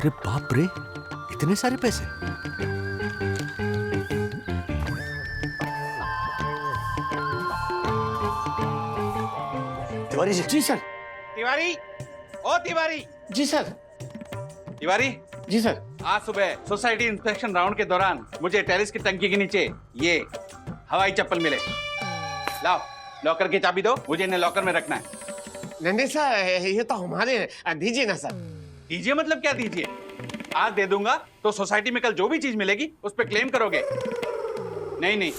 अरे बाप रे, इतने सारे पैसे। तिवारी जी। जी सर। तिवारी, ओ तिवारी। जी सर। तिवारी जी सर। आज सुबह सोसाइटी इंस्पेक्शन राउंड के दौरान मुझे टेरेस की टंकी के नीचे ये हवाई चप्पल मिले। लाओ, लॉकर की चाबी दो, मुझे इन्हें लॉकर में रखना है। नहीं सर, ये तो हमारे, दीजिए ना सर। दीजिए मतलब क्या दीजिए? आज दे दूंगा तो सोसाइटी में कल जो भी चीज मिलेगी उस पर क्लेम करोगे। नहीं नहीं,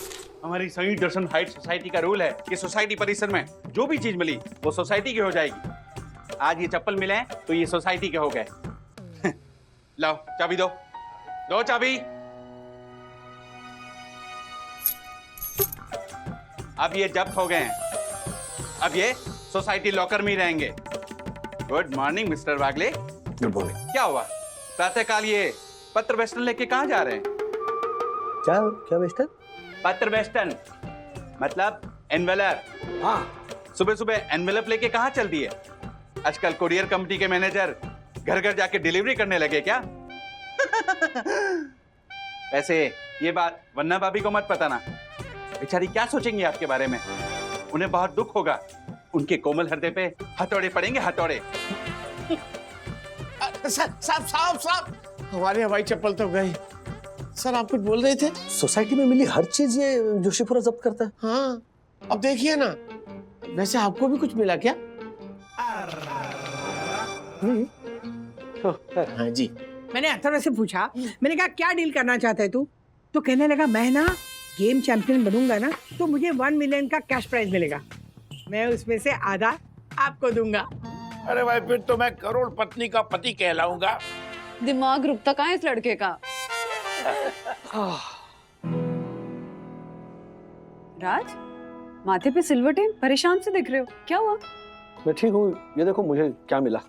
हमारी सही दर्शन हाइट सोसाइटी का रूल है कि सोसाइटी परिसर में जो भी चीज मिली वो सोसाइटी की हो जाएगी। आज ये चप्पल मिले हैं तो ये सोसाइटी के हो गए। लाओ चाबी दो, दो चाबी। अब ये जब्त हो गए हैं, अब ये सोसाइटी लॉकर में ही रहेंगे। Good morning mister Wagle. Good morning. क्या हुआ, प्रातःकाल ये पत्र वेस्टर्न लेके कहाँ जा रहे हैं? क्या क्या वेस्टर्न? पत्र वेस्टर्न मतलब एनवेलप। हाँ, सुबह सुबह एनवेलप लेके कहाँ चल दिए? आजकल कुरियर कंपनी के मैनेजर घर घर जाके डिलीवरी करने लगे क्या? वैसे ये बात वन्ना भाभी को मत बताना, बेचारी क्या सोचेंगी आपके बारे में। उन्हें बहुत दुख होगा, उनके कोमल हृदय पे हथौड़े पड़ेंगे, हथौड़े। सर साहब साहब साहब, हमारे हवाई चप्पल तो गए। सर आप कुछ बोल रहे थे? सोसाइटी में मिली हर चीज ये जोशीपुरा जब्त करता है। हाँ, अब देखिए ना, वैसे आपको भी कुछ मिला क्या? हाँ जी। मैंने अथर्व से पूछा, मैंने कहा क्या डील करना चाहता है तू? तो कहने लगा मैं ना गेम चैंपियन बनूंगा ना तो मुझे 1 मिलियन का कैश प्राइज मिलेगा, मैं उसमें से आधा आपको दूंगा। अरे भाई, फिर तो मैं करोड़ पत्नी का पति कहलाऊंगा। दिमाग रुकता कहाँ है इस लड़के का? राज, माथे पे सिल्वर टेप, परेशान से दिख रहे हो, क्या हुआ? मैं ठीक हूँ, ये देखो मुझे क्या मिला।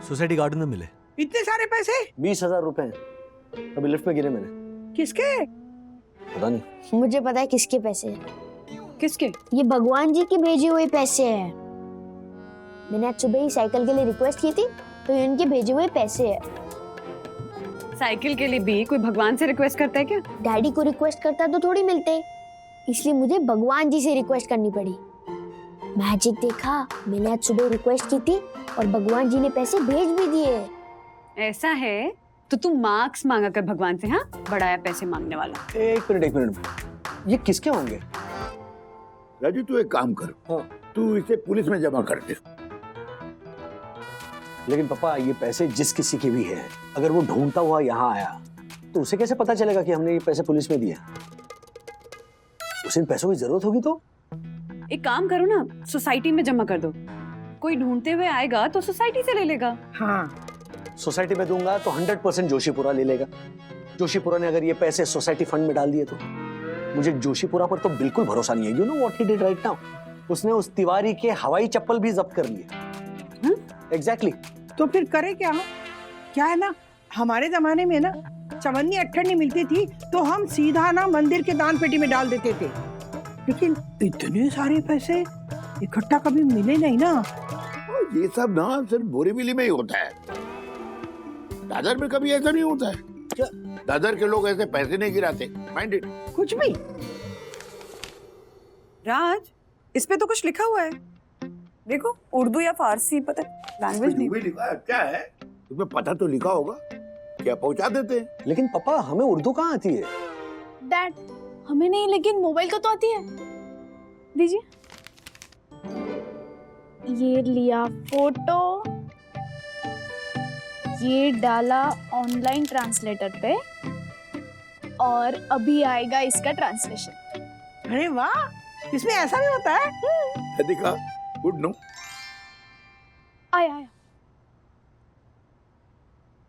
सोसाइटी गार्डन में मिले इतने सारे पैसे? 20,000 रुपए हैं। अभी लिफ्ट में गिरे मैंने। किसके? पता नहीं। मुझे पता है किसके पैसे हैं। किसके? ये भगवान जी के भेजे हुए पैसे हैं। मैंने आज सुबह ही साइकिल के लिए रिक्वेस्ट की थी तो ये उनके भेजे हुए पैसे हैं। साइकिल के लिए भी कोई भगवान से रिक्वेस्ट करता है क्या? डैडी को रिक्वेस्ट करता तो थोड़ी मिलते, इसलिए मुझे भगवान जी से रिक्वेस्ट करनी पड़ी। मैजिक देखा, मैंने आज सुबह रिक्वेस्ट की थी और भगवान जी ने पैसे भेज भी दिए। ऐसा है तो तू मार्क्स मांगा कर भगवान से। हाँ, बड़ाया पैसे मांगने वाला। एक मिनट, ये किसके होंगे? राजू, तू एक काम कर, हाँ। तू इसे पुलिस में जमा कर दे। लेकिन पापा, ये पैसे जिस किसी के भी है, अगर वो ढूंढता हुआ यहाँ आया तो उसे कैसे पता चलेगा कि हमने ये पैसे पुलिस में दिए? उसे इन पैसों की जरूरत होगी तो एक काम करो ना, सोसाइटी में जमा कर दो, कोई ढूंढते हुए आएगा तो सोसाइटी से ले लेगा। हाँ, सोसाइटी में दूंगा तो 100% जोशीपुरा ले लेगा। जोशीपुरा ने अगर ये पैसे सोसाइटी फंड में डाल दिए तो मुझे जोशीपुरा पर तो बिल्कुल भरोसा नहीं है। You know what he did right now? उसने उस तिवारी के हवाई चप्पल भी जब्त कर लिए। एग्जैक्टली। तो फिर करे क्या हम? क्या है ना, हमारे जमाने में ना चवन्नी अट्ठन्नी मिलती थी तो हम सीधा ना मंदिर के दान पेटी में डाल देते थे, लेकिन इतने सारे पैसे इकट्ठा कभी मिले नहीं ना। ये सब ना सिर्फ बोरीवली में ही होता है, दादर में कभी ऐसा नहीं होता है। क्या दादर के लोग ऐसे पैसे नहीं गिराते? Mind it. कुछ भी। राज, इस पे तो कुछ लिखा हुआ है, देखो, उर्दू या फारसी, पता लैंग्वेज नहीं। लिखा है क्या है? तुम्हें पता तो लिखा होगा, क्या पहुंचा देते हैं। लेकिन पापा, हमें उर्दू कहाँ आती है? डैड, हमें नहीं, लेकिन मोबाइल को तो आती है। दीजिए। ये लिया फोटो, ये डाला ऑनलाइन ट्रांसलेटर पे और अभी आएगा इसका ट्रांसलेशन। अरे वाह, इसमें ऐसा भी होता है? देखा, गुड नो। आया।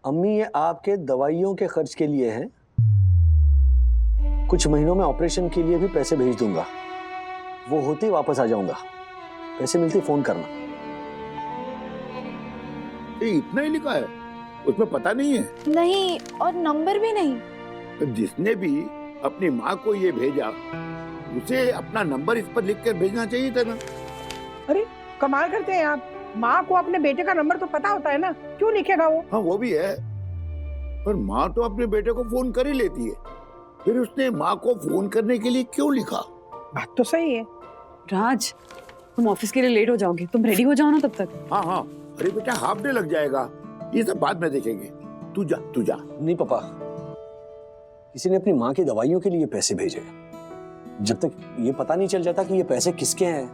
अम्मी, ये आपके दवाइयों के खर्च के लिए है। कुछ महीनों में ऑपरेशन के लिए भी पैसे भेज दूंगा, वो होते ही वापस आ जाऊंगा। पैसे मिलते फोन करना। ये इतना ही लिखा है, उसमें पता नहीं है? नहीं, और नंबर भी नहीं। तो जिसने भी अपनी माँ को ये भेजा उसे अपना नंबर इस पर लिख कर भेजना चाहिए था ना। अरे कमाल करते हैं आप, माँ को अपने बेटे का नंबर तो पता होता है ना, क्यों लिखेगा वो? हाँ वो भी है, पर माँ तो अपने बेटे को फोन कर ही लेती है, फिर उसने माँ को फोन करने के लिए क्यों लिखा? बात तो सही है। राज, तुम ऑफिस के लिए लेट हो जाओगे, तुम रेडी हो जाओ ना तब तक। हाँ हाँ, अरे बेटा हाफ डे लग जाएगा, ये सब बाद में देखेंगे। तू जा तू जा। नहीं पापा, किसी ने अपनी माँ की दवाइयों के लिए पैसे भेजे। जब तक ये पता नहीं चल जाता कि ये पैसे किसके हैं,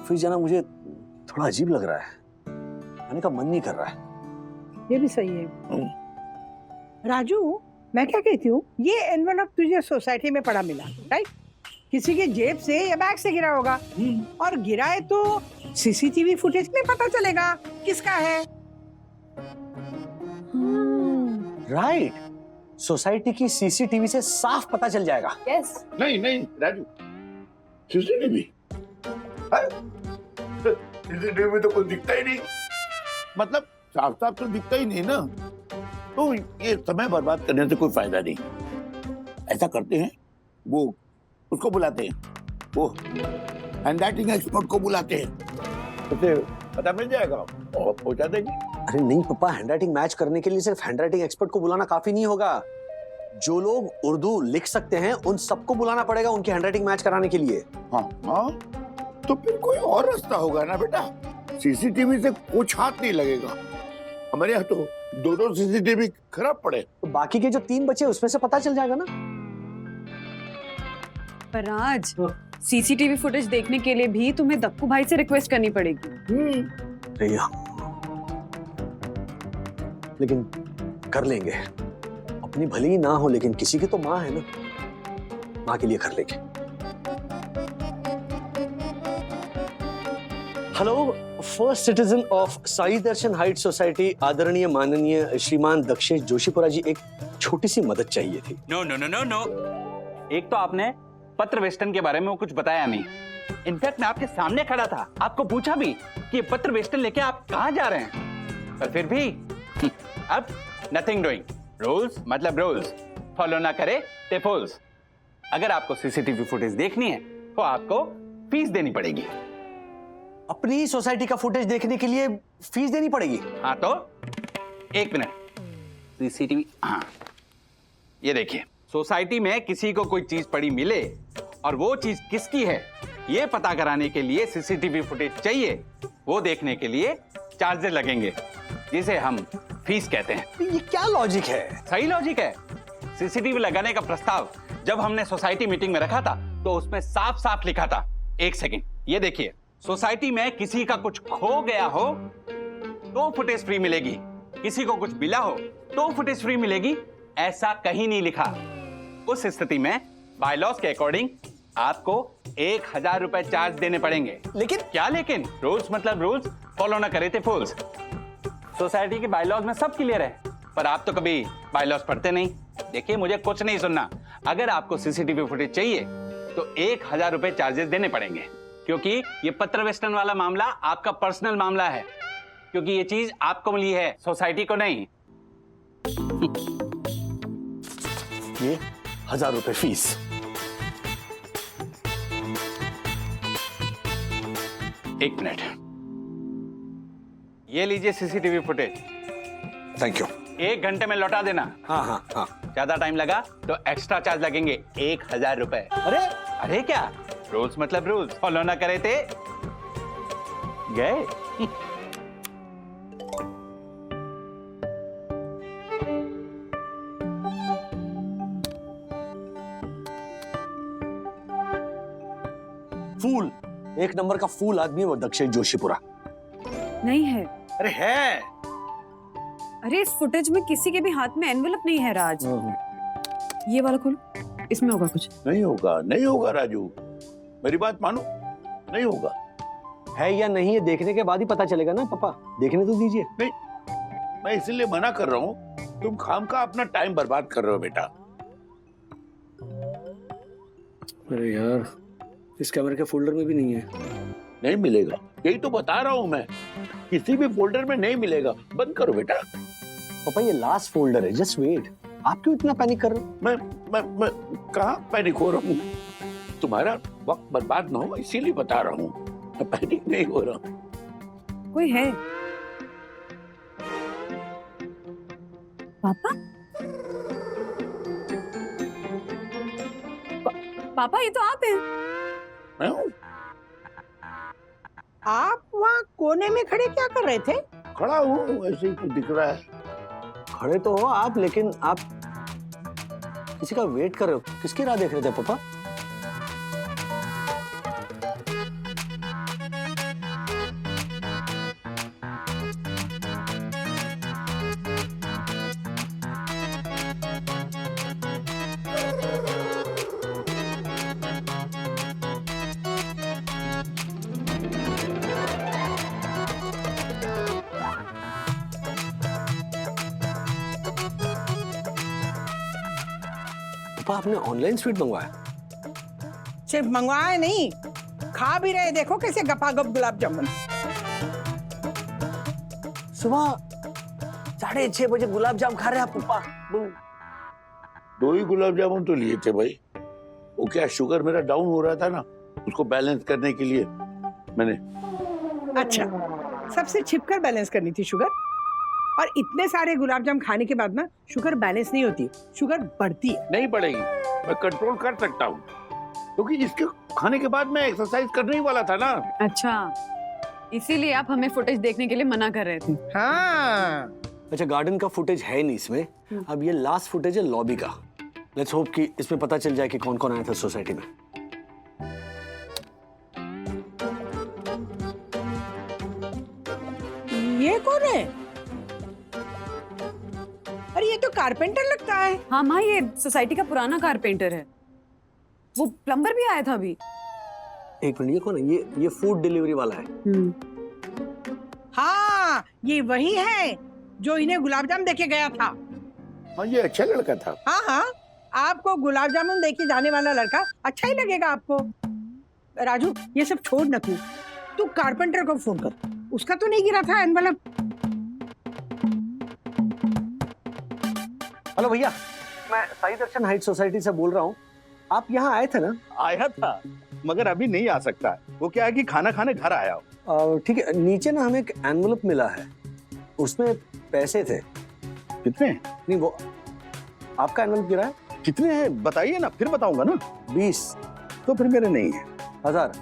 फिर जाना मुझे थोड़ा अजीब लग रहा है, आने का मन नहीं कर रहा है। ये भी सही है। राजू, मैं क्या कहती हूँ, ये एनवेलप तुझे सोसाइटी में पड़ा मिला, राइट? किसी के जेब से या बैग से गिरा होगा, और गिरा है तो सीसीटीवी फुटेज में पता चलेगा किसका है। राइट, सोसाइटी की सीसीटीवी से साफ पता चल जाएगा। यस। नहीं नहीं राजू, सीसीटीवी सीसीटीवी में तो कुछ दिखता ही नहीं, मतलब साफ साफ तो दिखता ही नहीं ना, तो ये समय बर्बाद करने से कोई फायदा नहीं। ऐसा करते हैं, वो उसको बुलाते हैं, वो हैंडराइटिंग एक्सपर्ट को बुलाते हैं, उसे पता मिल जाएगा और पहुंचा देंगे। अरे नहीं पापा, हैंडराइटिंग मैच करने के लिए सिर्फ हैंडराइटिंग एक्सपर्ट को बुलाना काफी नहीं होगा। जो लोग उर्दू लिख सकते हैं उन सबको बुलाना पड़ेगा उनकी हैंडराइटिंग मैच कराने के लिए। हाँ हाँ, तो फिर कोई और रास्ता होगा ना बेटा, सीसीटीवी से कुछ हाथ नहीं लगेगा। हमारे यहाँ तो दो सीसीटीवी खराब पड़े। तो बाकी के जो 3 बचे उसमें से पता चल जाएगा ना। पर राज, सीसीटीवी फुटेज देखने के लिए भी तुम्हें दक्कू भाई से रिक्वेस्ट करनी पड़ेगी। भैया, लेकिन कर लेंगे, अपनी भली ही ना हो लेकिन किसी की तो माँ है ना, माँ के लिए कर लेंगे। Hello, first citizen of Sai Darshan height society, आदरणीय माननीय श्रीमान दक्षेश जोशीपुरा जी, एक छोटी सी मदद चाहिए थी। No no no no no, एक तो आपने पत्र वेस्टन के बारे में वो कुछ बताया नहीं। इनफैक्ट मैं आपके सामने खड़ा था, आपको पूछा भी कि ये पत्र वेस्टन लेके आप कहाँ जा रहे हैं, पर फिर भी अब नथिंग डूइंग। रूल्स मतलब रूल्स, फॉलो ना करे ते फूल्स। अगर आपको सीसीटीवी फुटेज देखनी है तो आपको फीस देनी पड़ेगी। अपनी ही सोसाइटी का फुटेज देखने के लिए फीस देनी पड़ेगी? हाँ तो एक मिनट, सीसीटीवी, हाँ ये देखिए, सोसाइटी में किसी को कोई चीज पड़ी मिले और वो चीज किसकी है ये पता कराने के लिए सीसीटीवी फुटेज चाहिए, वो देखने के लिए चार्जेस लगेंगे, जिसे हम फीस कहते हैं। ये क्या लॉजिक है? सही लॉजिक है। सीसीटीवी लगाने का प्रस्ताव जब हमने सोसाइटी मीटिंग में रखा था तो उसमें साफ साफ लिखा था, एक सेकंड ये देखिए, सोसाइटी में किसी का कुछ खो गया हो तो फुटेज फ्री मिलेगी, किसी को कुछ मिला हो तो फुटेज फ्री मिलेगी, ऐसा कहीं नहीं लिखा। उस स्थिति में बायलॉज के अकॉर्डिंग आपको 1000 रुपए चार्ज देने पड़ेंगे। लेकिन क्या लेकिन? रूल्स मतलब रूल्स, फॉलो ना करे थे फूल्स। सोसाइटी के बायलॉज में सब क्लियर है, पर आप तो कभी बायलॉज पढ़ते नहीं। देखिए मुझे कुछ नहीं सुनना, अगर आपको सीसीटीवी फुटेज चाहिए तो 1000 रुपए चार्जेस देने पड़ेंगे, क्योंकि ये पत्र वेस्टन वाला मामला आपका पर्सनल मामला है, क्योंकि ये चीज आपको मिली है, सोसाइटी को नहीं। ये 1000 रुपए फीस। एक मिनट, ये लीजिए सीसीटीवी फुटेज, थैंक यू। 1 घंटे में लौटा देना। हाँ हाँ हाँ। ज्यादा टाइम लगा तो एक्स्ट्रा चार्ज लगेंगे 1000 रुपए। अरे अरे क्या, रूल्स मतलब रूल्स, फॉलो ना करे थे गए। फूल, एक नंबर का फूल आदमी है वो दक्षेश जोशीपुरा। नहीं है। अरे है। अरे इस फुटेज में किसी के भी हाथ में एनवेलप नहीं है राज। ये वाला खोलो, इसमें होगा कुछ। नहीं होगा, नहीं होगा राजू, मेरी बात मानो, नहीं होगा। है या नहीं है देखने के बाद ही पता चलेगा ना पापा, देखने तो दीजिए। नहीं, मैं इसीलिए मना कर रहा हूँ, तुम खामखा अपना टाइम बर्बाद कर रहे हो बेटा। अरे यार, इस कैमरे के फोल्डर में भी नहीं है। नहीं मिलेगा, यही तो बता रहा हूँ मैं, किसी भी फोल्डर में नहीं मिलेगा, बंद करो बेटा। पापा ये लास्ट फोल्डर है, जस्ट वेट। आप क्यों इतना पैनिक कर रहे हो? मैं कहाँ पैनिक हो रहा हूँ, तुम्हारा वक्त बर्बाद ना हो इसीलिए बता रहा हूँ, मैं पैनिक नहीं हो रहा हूँ। कोई है? पापा? पापा ये तो आप हैं। मैं हूँ, आप वहाँ कोने में खड़े क्या कर रहे थे? खड़ा हूँ, ऐसे ही तो दिख रहा है। खड़े तो हो आप, लेकिन आप किसी का वेट कर रहे हो। किसकी राह देख रहे थे पापा? पापा आपने ऑनलाइन स्वीट मंगवाया? सिर्फ मंगवाए नहीं, खा भी रहे। देखो कैसे गपागप गुलाब जामुन। सुबह 6:30 बजे गुलाब जाम खा रहे हैं आप पापा? 2 ही गुलाब जामुन तो लिए थे भाई। वो क्या, शुगर मेरा डाउन हो रहा था ना, उसको बैलेंस करने के लिए मैंने। अच्छा, सबसे छिपकर बैलेंस करनी थी शुगर। और इतने सारे गुलाब जाम खाने के बाद ना शुगर बैलेंस नहीं होती, शुगर बढ़ती है। नहीं बढ़ेगी, मैं कंट्रोल कर सकता हूँ, क्योंकि इसके खाने के बाद मैं एक्सरसाइज करने ही वाला था ना। अच्छा, इसीलिए आप हमें फुटेज देखने के लिए मना कर रहे थे। हाँ, अच्छा, गार्डन का फुटेज है नहीं इसमें। अब ये लास्ट फुटेज है लॉबी का। लेट्स होप कि इसमें पता चल जाए कि कौन कौन आया था सोसाइटी में। ये कौन है? अरे ये तो कारपेंटर लगता है। हाँ माँ, ये सोसाइटी का पुराना कारपेंटर है। वो प्लम्बर भी आया था अभी। एक मिनट, ये कौन है? ये फूड डिलीवरी वाला है। हाँ, ये वही है जो इन्हें गुलाब जामुन देके गया था। हाँ, ये अच्छा लड़का था। हाँ हाँ, आपको गुलाब जामुन देके जाने वाला लड़का अच्छा ही लगेगा आपको। राजू, ये सब छोड़ न, तू कारपेंटर को फोन कर। उसका तो नहीं गिरा था एनवेलप। हेलो भैया, मैं साई दर्शन हाइट सोसाइटी से बोल रहा हूँ। आप यहाँ आए थे ना? आया था, मगर अभी नहीं आ सकता। वो क्या है कि खाना खाने घर आया हो। ठीक है, नीचे ना हमें एक एनवेलप मिला है, उसमें पैसे थे। कितने? नहीं, वो आपका एनवेलप गिरा है। कितने हैं बताइए ना, फिर बताऊंगा ना। 20। तो फिर मेरे नहीं है। 1000।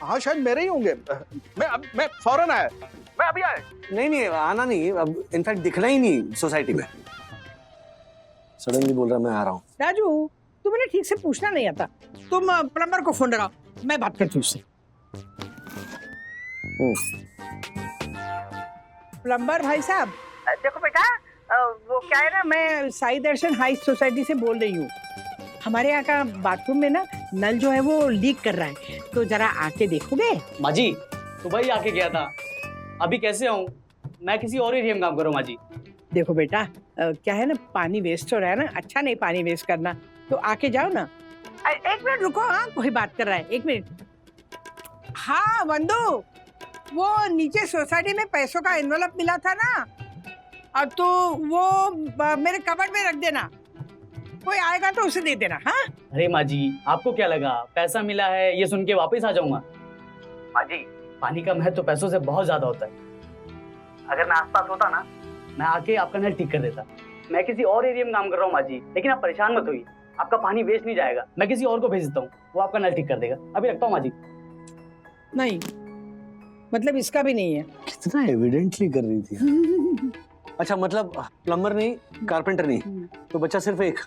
हाँ, शायद मेरे ही होंगे। मैं फौरन आया, मैं अभी आया। नहीं, आना नहीं, अब इनफैक्ट दिखना ही नहीं सोसाइटी में। सडनली बोल रहा मैं आ रहा हूँ। राजू, तुम्हें ठीक से पूछना नहीं आता। तुम प्लम्बर को फोन लगाओ, मैं बात करती हूँ उससे। प्लम्बर भाई साहब, देखो बेटा, वो क्या है ना, मैं साई दर्शन हाई सोसाइटी से बोल रही हूँ। हमारे यहाँ का बाथरूम में ना नल जो है वो लीक कर रहा है, तो जरा आके देखोगे? माँ जी, सुबह ही आके गया था, अभी कैसे आऊँ? मैं किसी और एरिया में काम कर रहा हूँ माँ जी। देखो बेटा, क्या है ना, पानी वेस्ट हो रहा है ना, अच्छा नहीं पानी वेस्ट करना, तो आके जाओ ना। एक मिनट रुको, हाँ कोई बात कर रहा है, एक मिनट। हाँ वंदू, वो नीचे सोसाइटी में पैसों का एनवेलप मिला था ना, और तो वो मेरे कबर्ड में रख देना, कोई आएगा तो उसे दे देना। हाँ अरे माँ जी, आपको क्या लगा पैसा मिला है ये सुन के वापस आ जाऊंगा? माँ जी, पानी का महत्व तो पैसों से बहुत ज्यादा होता है। अगर मैं आसपास होता ना, मैं आके आपका नल ठीक कर देता। मैं किसी और एरिया में काम कर रहा हूँ माँ जी, लेकिन आप परेशान मत होइए, आपका पानी वेस्ट नहीं जाएगा। मैं किसी और को भेज देता हूँ, वो आपका नल ठीक कर देगा। अभी रखता हूँ माँ जी। नहीं, मतलब इसका भी नहीं है। कितना एविडेंटली कर रही थी। अच्छा, मतलब प्लम्बर नहीं, कारपेंटर नहीं, तो बच्चा सिर्फ एक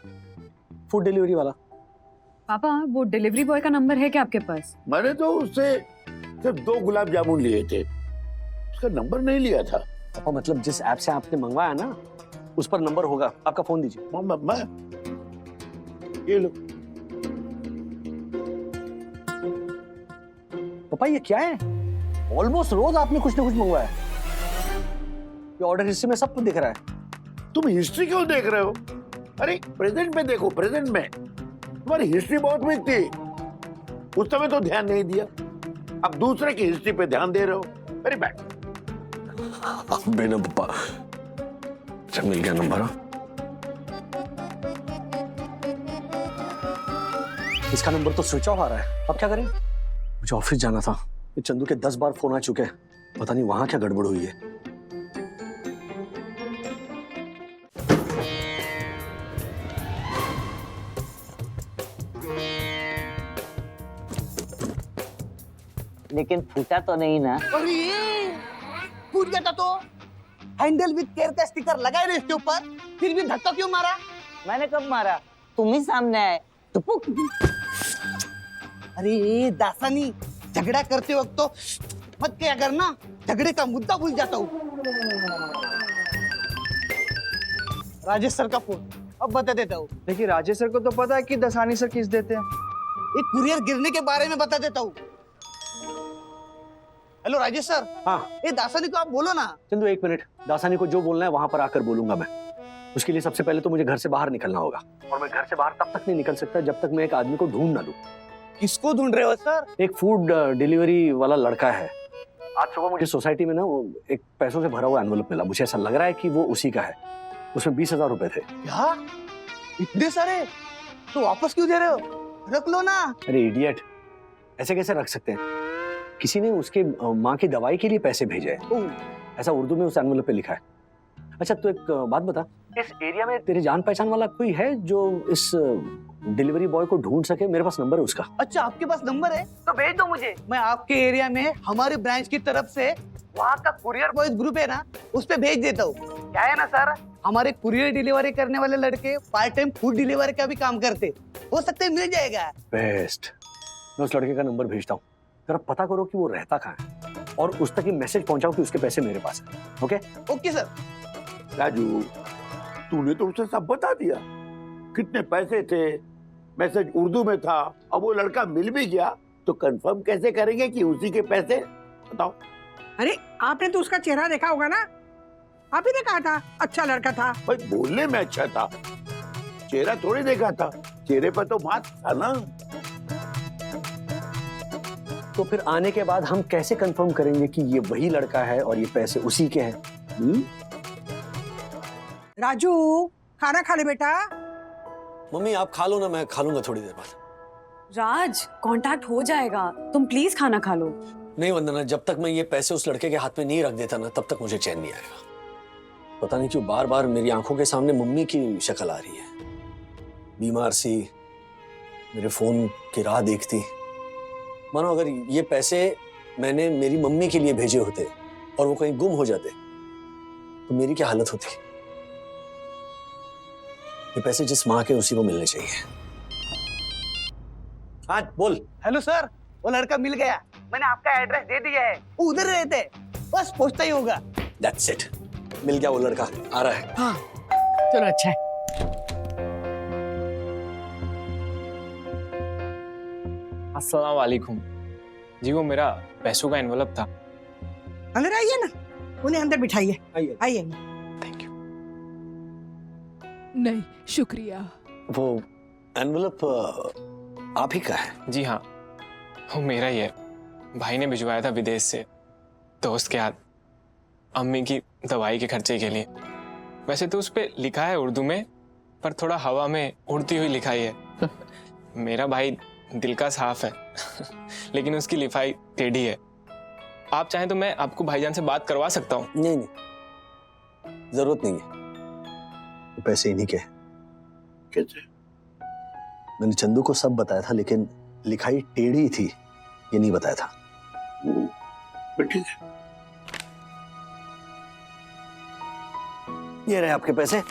फूड डिलीवरी वाला। पापा, वो डिलीवरी बॉय का नंबर है क्या आपके पास? मैंने तो उससे सिर्फ 2 गुलाब जामुन लिए थे, उसका नंबर नहीं लिया था। पापा, मतलब जिस ऐप से आपने मंगवाया ना, उस पर नंबर होगा। आपका फोन दीजिए। मैं ये लो। पापा, ये क्या है? ऑलमोस्ट रोज आपने कुछ ना कुछ मंगवाया। ये ऑर्डर हिस्ट्री में सब कुछ दिख रहा है। तुम हिस्ट्री क्यों देख रहे हो? अरे प्रेजेंट में देखो, प्रेजेंट में तुम्हारी हिस्ट्री बहुत वीक थी, उस समय तो ध्यान नहीं दिया, अब दूसरे की हिस्ट्री पे ध्यान दे रहे हो। Very bad. बेना पापा, अच्छा मिल गया नंबर। इसका नंबर तो स्विच ऑफ आ रहा है, अब क्या करें? मुझे ऑफिस जाना था, ये चंदू के 10 बार फोन आ चुके हैं, पता नहीं वहां क्या गड़बड़ हुई है। लेकिन फूटा तो नहीं ना? अरे फूट गया था तो हैंडल विद केयर का स्टिकर लगाए रहे इसके ऊपर, फिर भी धक्का क्यों मारा? मैंने कब मारा? तुम ही सामने आए। टुपुक। अरे दासानी, झगड़ा करते वक्त तो मत क्या करना, झगड़े का मुद्दा भूल जाता हूँ। राजेश सर का फोन, अब बता देता हूँ। देखिए राजेश सर को तो पता है कि दसानी सर किस देते हैं। एक कुरियर गिरने के बारे में बता देता हूँ। Hello Rajesh sir. हाँ ये दासानी को आप बोलो ना। चंदू 1 मिनट, दासानी को जो बोलना है वहां पर आकर बोलूंगा मैं। उसके लिए सबसे पहले तो मुझे घर से बाहर निकलना होगा, और मैं घर से बाहर तब तक नहीं निकल सकता जब तक मैं एक आदमी को ढूंढ ना लूं। किसको ढूंढ रहे हो सर? एक फूड डिलीवरी वाला लड़का है। आज सुबह मुझे सोसाइटी में ना वो एक पैसों से भरा हुआ एनवलप मिला। मुझे ऐसा लग रहा है कि वो उसी का है। उसमें 20,000 रुपए थे। क्या? इतने सारे? तो वापस क्यों दे रहे हो? रख लो ना। अरे इडियट, ऐसे कैसे रख सकते हैं? किसी ने उसके माँ की दवाई के लिए पैसे भेजे हैं, ऐसा उर्दू में उस एनवलप पे लिखा है। अच्छा तो एक बात बता, इस एरिया में तेरे जान पहचान वाला कोई है जो इस डिलीवरी बॉय को ढूंढ सके? मेरे पास नंबर है उसका। अच्छा आपके पास नंबर है तो भेज दो मुझे। मैं आपके एरिया में हमारे ब्रांच की तरफ से वहाँ का कुरियर बॉयज ग्रुप है ना, उस पे भेज देता हूँ। क्या है ना सर, हमारे कुरियर डिलीवरी करने वाले लड़के पार्ट टाइम फूड डिलीवरी का भी काम करते, हो सकता है मिल जाएगा। बेस्ट, मैं उस लड़के का नंबर भेजता हूँ। जरा पता करो कि वो रहता कहाँ है, और उस तक ये मैसेज पहुंचाओ कि उसके पैसे मेरे पास है। Okay okay sir. राजू, तूने तो उसे सब बता दिया, कितने पैसे थे, मैसेज उर्दू में था। अब वो लड़का मिल भी गया तो कंफर्म कैसे करेंगे कि उसी के पैसे? बताओ। अरे आपने तो उसका चेहरा देखा होगा ना, आप ही ने कहा था अच्छा लड़का था। भाई बोलने में अच्छा था, चेहरा थोड़ी देखा था, चेहरे पर तो मास्क था ना। तो फिर आने के बाद हम कैसे कंफर्म करेंगे कि ये वही लड़का है और ये पैसे उसी के हैं? राजू खाना खा ले बेटा। मम्मी आप खा लो ना, मैं खा लूंगा थोड़ी देर बाद। राज, कांटेक्ट हो जाएगा, तुम प्लीज खाना खा लो। नहीं वंदना, जब तक मैं ये पैसे उस लड़के के हाथ में नहीं रख देता ना, तब तक मुझे चैन नहीं आएगा। पता नहीं क्यों बार बार मेरी आंखों के सामने मम्मी की शक्ल आ रही है, बीमार सी, मेरे फोन की राह देखती। मानो अगर ये पैसे मैंने मेरी मम्मी के लिए भेजे होते और वो कहीं गुम हो जाते तो मेरी क्या हालत होती। ये पैसे जिस माँ के उसी को मिलने चाहिए। हाँ बोल। हेलो सर, वो लड़का मिल गया, मैंने आपका एड्रेस दे दिया है, वो उधर रहते, बस पहुंचता ही होगा। That's it, मिल गया वो लड़का, आ रहा है। हाँ चलो अच्छा है। अस्सलाम वालेकुम जी, वो मेरा पैसों का एनवलप था। अंदर आइए ना, उन्हें अंदर बिठाइए। आइए। आइए। Thank you. नहीं शुक्रिया। वो एनवलप आप ही का है? जी हाँ, वो मेरा ही है। भाई ने भिजवाया था विदेश से, दोस्त के हाथ, अम्मी की दवाई के खर्चे के लिए। वैसे तो उस पे लिखा है उर्दू में, पर थोड़ा हवा में उड़ती हुई लिखाई है। मेरा भाई दिल का साफ है, लेकिन उसकी लिखाई टेढ़ी है। आप चाहें तो मैं आपको भाईजान से बात करवा सकता हूँ। नहीं नहीं, जरूरत नहीं है, पैसे इन्हीं के। कैसे? मैंने चंदू को सब बताया था, लेकिन लिखाई टेढ़ी थी ये नहीं बताया था। ठीक है, ये रहे आपके पैसे,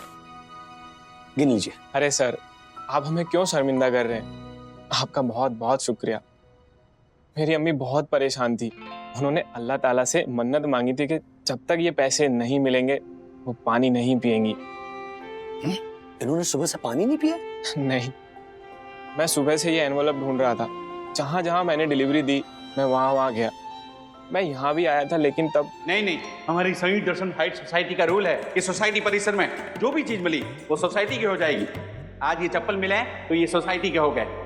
गिन लीजिए। अरे सर, आप हमें क्यों शर्मिंदा कर रहे हैं? आपका बहुत बहुत शुक्रिया। मेरी अम्मी बहुत परेशान थी, उन्होंने अल्लाह ताला से मन्नत मांगी थी कि जब तक ये पैसे नहीं मिलेंगे वो पानी नहीं पिएंगी। इन्होंने सुबह से पानी नहीं पिया? नहीं, मैं सुबह से ये एनवलप ढूंढ रहा था, जहाँ जहाँ मैंने डिलीवरी दी मैं वहाँ गया। मैं यहाँ भी आया था, लेकिन तब नहीं, हमारी संयुक्त दर्शन हाइट सोसाइटी का रूल है कि सोसाइटी परिसर में जो भी चीज मिली वो सोसाइटी की हो जाएगी। आज ये चप्पल मिले हैं तो ये सोसाइटी के हो गए।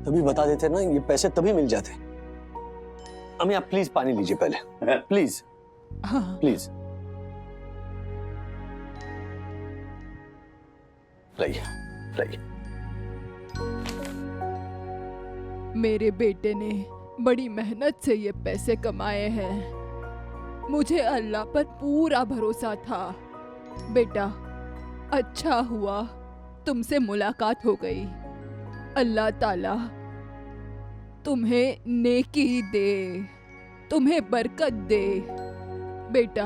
तभी बता देते ना, ये पैसे तभी मिल जाते। अम्मी आप प्लीज पानी लीजिए पहले, प्लीज प्लीज। लाइए लाइए। मेरे बेटे ने बड़ी मेहनत से ये पैसे कमाए हैं। मुझे अल्लाह पर पूरा भरोसा था। बेटा, अच्छा हुआ तुमसे मुलाकात हो गई। अल्लाह ताला तुम्हें नेकी दे, तुम्हें बरकत दे। बेटा,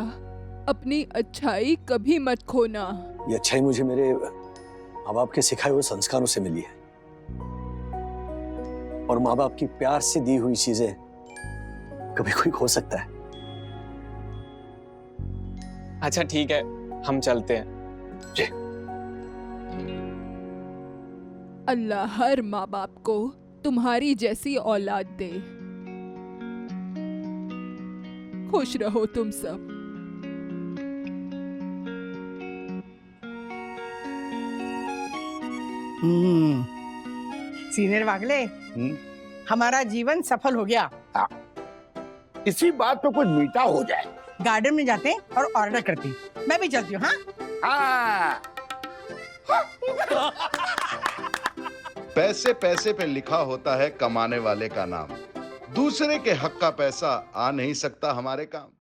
अपनी अच्छाई कभी मत खोना। ये अच्छाई मुझे मेरे माँ बाप के सिखाए हुए संस्कारों से मिली है, और माँ बाप की प्यार से दी हुई चीजें कभी कोई खो सकता है? अच्छा ठीक है, हम चलते हैं। जी। अल्लाह हर माँ बाप को तुम्हारी जैसी औलाद दे। खुश रहो तुम सब। सीनियर वागले, हमारा जीवन सफल हो गया। इसी बात पे कुछ मीठा हो जाए। गार्डन में जाते और ऑर्डर करते। मैं भी चलती हूँ। हाँ, पैसे पैसे पे लिखा होता है कमाने वाले का नाम। दूसरे के हक का पैसा आ नहीं सकता हमारे काम।